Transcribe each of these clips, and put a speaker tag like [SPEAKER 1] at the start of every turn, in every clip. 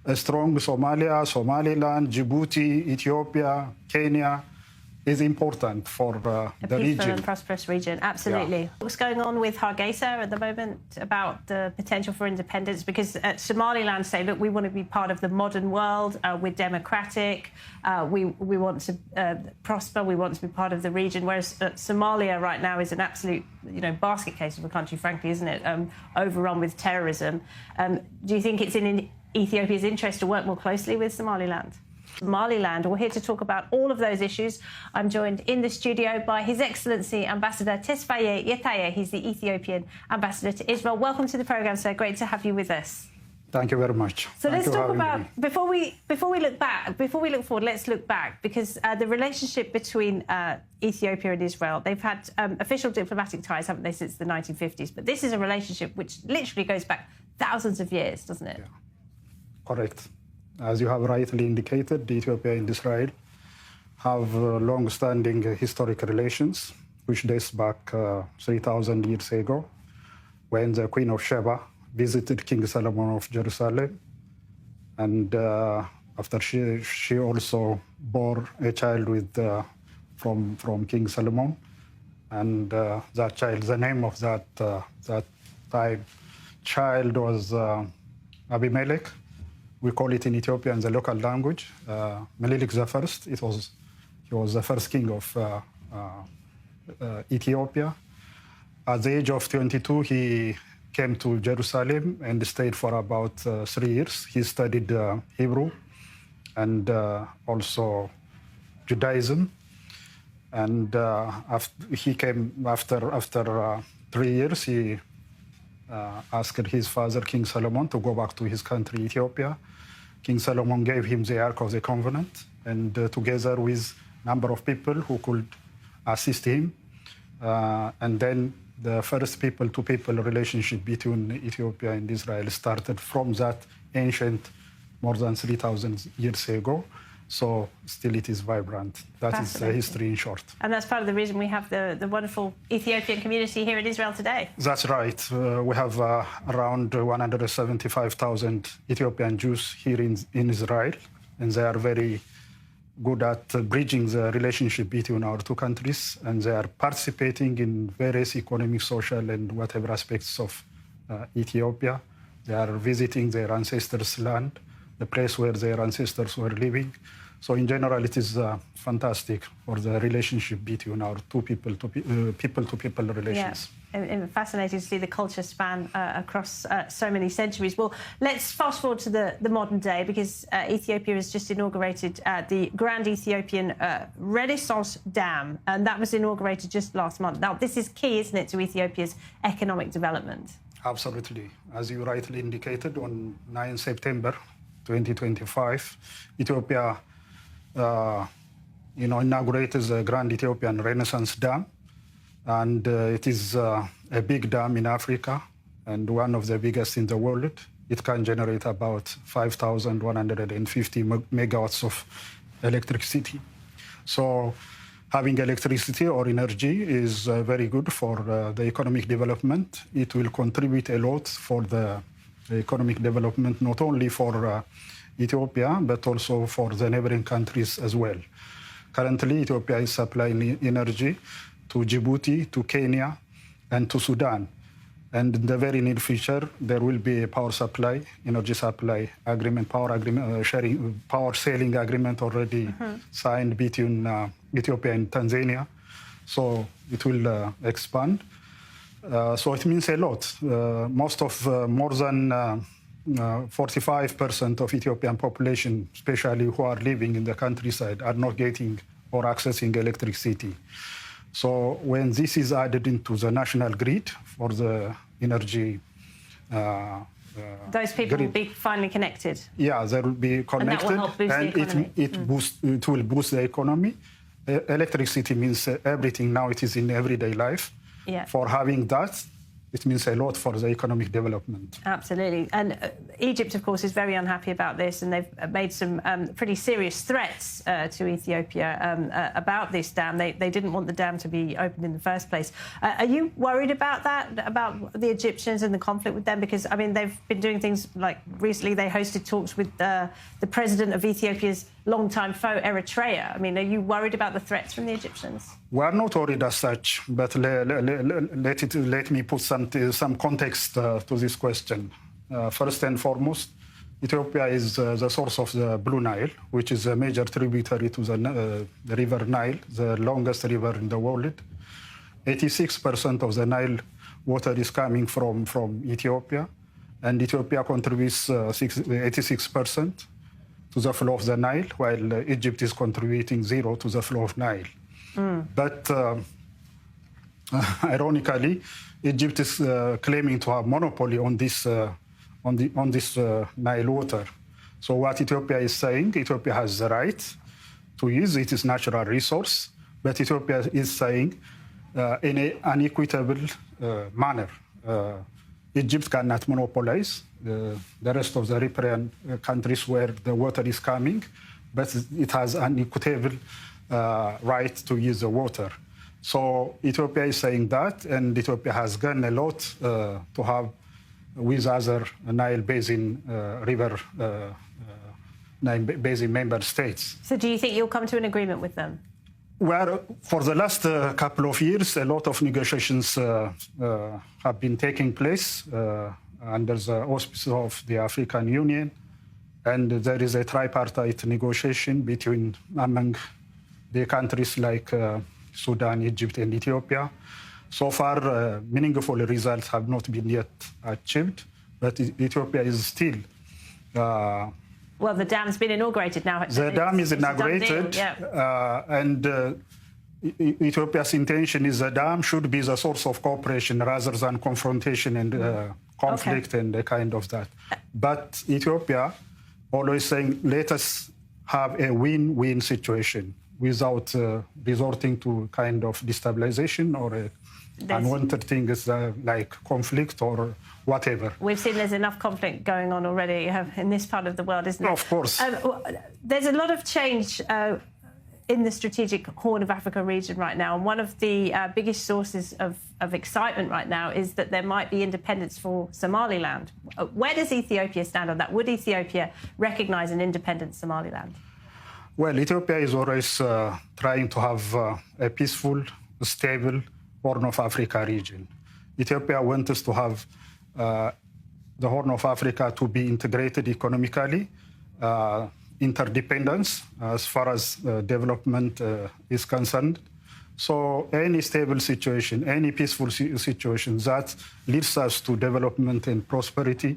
[SPEAKER 1] a strong Somalia, Somaliland, Djibouti, Ethiopia, Kenya is important for the
[SPEAKER 2] peaceful
[SPEAKER 1] region.
[SPEAKER 2] And prosperous region, absolutely.
[SPEAKER 1] Yeah.
[SPEAKER 2] What's going on with Hargeisa at the moment about the potential for independence? Because Somaliland say, look, we want to be part of the modern world. We're democratic. We want to prosper. We want to be part of the region. Whereas Somalia right now is an absolute, basket case of a country, frankly, isn't it? Overrun with terrorism. Do you think it's in Ethiopia's interest to work more closely with Somaliland? Somaliland. We're here to talk about all of those issues. I'm joined in the studio by His Excellency Ambassador Tesfaye Yetaye. He's the Ethiopian Ambassador to Israel. Welcome to the programme, sir. Great to have you with us.
[SPEAKER 1] Thank you very much.
[SPEAKER 2] So let's talk about, before we look forward, let's look back, because the relationship between Ethiopia and Israel, they've had official diplomatic ties, haven't they, since the 1950s? But this is a relationship which literally goes back thousands of years, doesn't it?
[SPEAKER 1] Yeah. Correct. As you have rightly indicated, Ethiopia and Israel have long-standing historic relations, which dates back 3,000 years ago, when the Queen of Sheba visited King Solomon of Jerusalem. And after she also bore a child from King Solomon. And that child, the name of that child was Abimelech. We call it in Ethiopian the local language, Menelik I. He was the first king of Ethiopia. At the age of 22, he came to Jerusalem and stayed for about 3 years. He studied Hebrew and also Judaism. And he came after 3 years. He asked his father, King Solomon, to go back to his country, Ethiopia. King Solomon gave him the Ark of the Covenant, and together with a number of people who could assist him. And then the first people-to-people relationship between Ethiopia and Israel started from that ancient, more than 3,000 years ago. So still it is vibrant. That is the history in short.
[SPEAKER 2] And that's part of the reason we have the wonderful Ethiopian community here in Israel today.
[SPEAKER 1] That's right. We have around 175,000 Ethiopian Jews here in Israel, and they are very good at bridging the relationship between our two countries, and they are participating in various economic, social, and whatever aspects of Ethiopia. They are visiting their ancestors' land, the place where their ancestors were living. So in general, it is fantastic for the relationship between our two people-to-people relations.
[SPEAKER 2] Yeah, and fascinating to see the culture span across so many centuries. Well, let's fast forward to the modern day, because Ethiopia has just inaugurated the Grand Ethiopian Renaissance Dam, and that was inaugurated just last month. Now, this is key, isn't it, to Ethiopia's economic development?
[SPEAKER 1] Absolutely. As you rightly indicated, on 9 September 2025, Ethiopia inaugurated the Grand Ethiopian Renaissance Dam. And it is a big dam in Africa and one of the biggest in the world. It can generate about 5,150 megawatts of electricity. So having electricity or energy is very good for the economic development. It will contribute a lot for the economic development, not only for Ethiopia, but also for the neighboring countries as well. Currently, Ethiopia is supplying energy to Djibouti, to Kenya, and to Sudan. And in the very near future, there will be a power supply, energy supply agreement, power selling agreement already signed between Ethiopia and Tanzania. So it will expand. So it means a lot. More than 45% of Ethiopian population, especially who are living in the countryside, are not getting or accessing electricity. So when this is added into the national grid for the energy,
[SPEAKER 2] those people will be finally connected.
[SPEAKER 1] Yeah, they will be connected,
[SPEAKER 2] and that will help boost the economy.
[SPEAKER 1] It will boost the economy. Electricity means everything now. It is in everyday life.
[SPEAKER 2] Yeah.
[SPEAKER 1] For having that, it means a lot for the economic development.
[SPEAKER 2] Absolutely. And Egypt, of course, is very unhappy about this, and they've made some pretty serious threats to Ethiopia about this dam. They didn't want the dam to be opened in the first place. Are you worried about that, about the Egyptians and the conflict with them? Because, I mean, they've been doing things like recently they hosted talks with the president of Ethiopia's longtime foe, Eritrea. I mean, are you worried about the threats from the Egyptians?
[SPEAKER 1] We are not worried as such, but let me put some context to this question. First and foremost, Ethiopia is the source of the Blue Nile, which is a major tributary to the river Nile, the longest river in the world. 86% of the Nile water is coming from Ethiopia, and Ethiopia contributes 86% to the flow of the Nile, while Egypt is contributing 0 to the flow of Nile. But ironically, Egypt is claiming to have monopoly on this Nile water. So what Ethiopia is saying, Ethiopia has the right to use its natural resource, but Ethiopia is saying in an equitable manner. Egypt cannot monopolize the rest of the riparian countries where the water is coming, but it has an equitable right to use the water. So Ethiopia is saying that, and Ethiopia has done a lot to have with other Nile Basin Nile Basin member states.
[SPEAKER 2] So do you think you'll come to an agreement with them?
[SPEAKER 1] Well, for the last couple of years, a lot of negotiations have been taking place under the auspices of the African Union, and there is a tripartite negotiation among the countries like Sudan, Egypt, and Ethiopia. So far, meaningful results have not been yet achieved, but Ethiopia is still.
[SPEAKER 2] Well, the dam's been inaugurated now.
[SPEAKER 1] The dam is inaugurated, and Ethiopia's intention is the dam should be the source of cooperation rather than confrontation and conflict and a kind of that. But Ethiopia always saying, let us have a win-win situation without resorting to kind of destabilization or unwanted things like conflict or whatever.
[SPEAKER 2] We've seen there's enough conflict going on already in this part of the world, isn't there?
[SPEAKER 1] Of course.
[SPEAKER 2] There's a lot of change in the strategic Horn of Africa region right now. And one of the biggest sources of excitement right now is that there might be independence for Somaliland. Where does Ethiopia stand on that? Would Ethiopia recognize an independent Somaliland?
[SPEAKER 1] Well, Ethiopia is always trying to have a peaceful, stable Horn of Africa region. Ethiopia wants us to have the Horn of Africa to be integrated economically, interdependence as far as development is concerned. So any stable situation, any peaceful situation that leads us to development and prosperity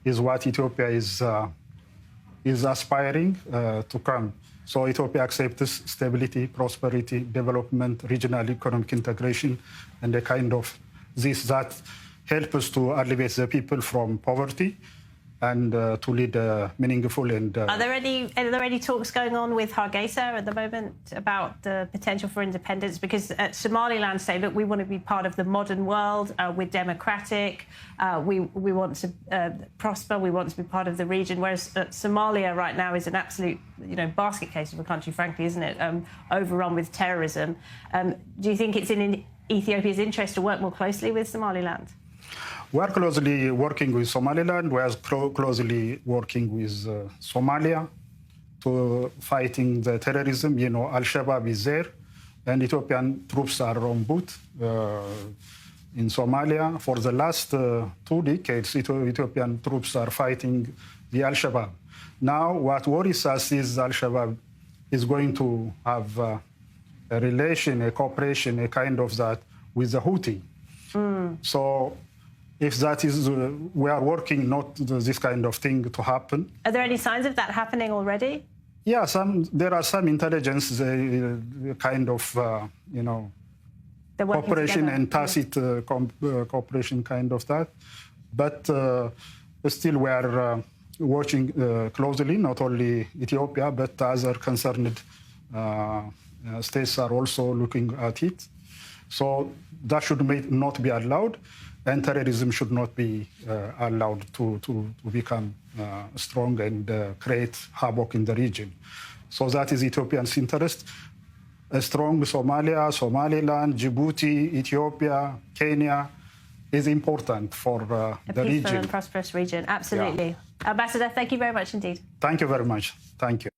[SPEAKER 1] is what Ethiopia is aspiring to come. So Ethiopia accepts stability, prosperity, development, regional economic integration, and a kind of this that help us to alleviate the people from poverty and to lead meaningful and...
[SPEAKER 2] Are there any talks going on with Hargeisa at the moment about the potential for independence? Because Somaliland say, look, we want to be part of the modern world. We're democratic. We want to prosper. We want to be part of the region. Whereas Somalia right now is an absolute, basket case of a country, frankly, isn't it? Overrun with terrorism. Do you think it's in Ethiopia's interest to work more closely with Somaliland?
[SPEAKER 1] We are closely working with Somaliland. We are closely working with Somalia to fighting the terrorism. Al-Shabaab is there, and Ethiopian troops are on boot in Somalia. For the last 2 decades, Ethiopian troops are fighting the Al-Shabaab. Now, what worries us is Al-Shabaab is going to have a relation, a cooperation, a kind of that with the Houthi. So if that is, we are working not this kind of thing to happen.
[SPEAKER 2] Are there any signs of that happening already?
[SPEAKER 1] Yeah, there are some intelligence, kind of, cooperation and tacit cooperation kind of that. But still we are watching closely, not only Ethiopia, but other concerned states are also looking at it. So that should not be allowed. and terrorism should not be allowed to become strong and create havoc in the region. So that is Ethiopia's interest. A strong Somalia, Somaliland, Djibouti, Ethiopia, Kenya is important for the
[SPEAKER 2] peaceful
[SPEAKER 1] region.
[SPEAKER 2] and prosperous region, absolutely. Yeah. Ambassador, thank you very much indeed.
[SPEAKER 1] Thank you very much. Thank you.